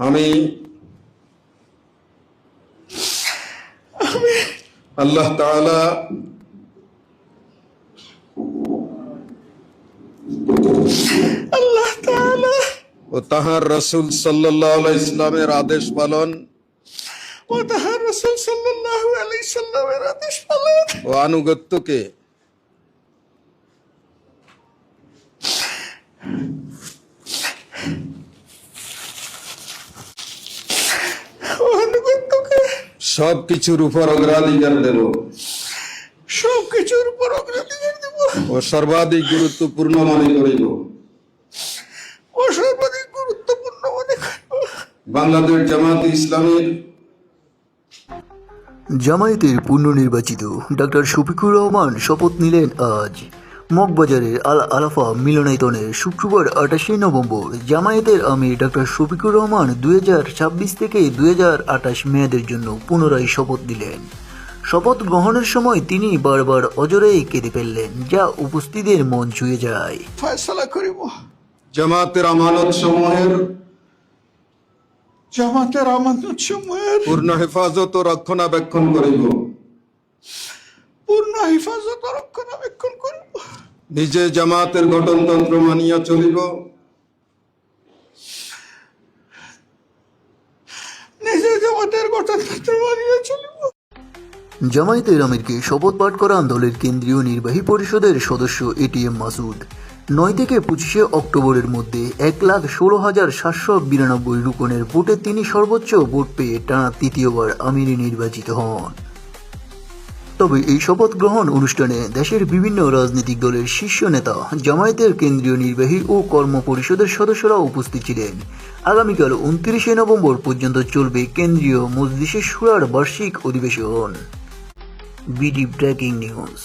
আমি আল্লাহ তাআলা ও তাহার রাসূল সাল্লাল্লাহু আলাইহি সাল্লামের আদেশ পালন ও আনুগত্যকে সবকিছুর উপর অগ্রাধিকার দেব ও সর্বাধিক গুরুত্বপূর্ণ মনে করিব বাংলাদেশ জামায়াতে ইসলামীর জামায়াতের পুনর্নির্বাচিত ডক্টর শফিকুর রহমান শপথ নিলেন আজ মগবাজারের আল আরাফা মিলনায়তনে শুক্রবার 28 নভেম্বর। জামায়াতের আমির ডক্টর শফিকুর রহমান 2026 থেকে 2028 মেয়াদের জন্য পুনরায় শপথ নিলেন। শপথ গ্রহণের সময় তিনি বারবার অজরেই কেঁদে ফেললেন, যা উপস্থিতদের মন ছুঁয়ে যায়। ফয়সালা করিব জামায়াতের আমানত সমূহের পূর্ণ হেফাজত ও রক্ষণাবেক্ষণ করিব নিজে জামায়াতের গঠনতন্ত্র মানিয়া চলিব জামায়াতের আমিরকে শপথ পাঠ করান দলের কেন্দ্রীয় নির্বাহী পরিষদের সদস্য এটিএম মাসুদ। 9 থেকে 25 অক্টোবরের মধ্যে 1,16,792 রুকনের ভোটে তিনি সর্বোচ্চ ভোট পেয়ে টানা তৃতীয়বার আমির নির্বাচিত হন। তবে এই শপথ গ্রহণ অনুষ্ঠানে দেশের বিভিন্ন রাজনৈতিক দলের শীর্ষ নেতা, জামায়াতের কেন্দ্রীয় নির্বাহী ও কর্ম পরিষদের সদস্যরা উপস্থিত ছিলেন। আগামীকাল 29 নভেম্বর পর্যন্ত চলবে কেন্দ্রীয় মজলিসে শুরার বার্ষিক অধিবেশন। BD breaking news.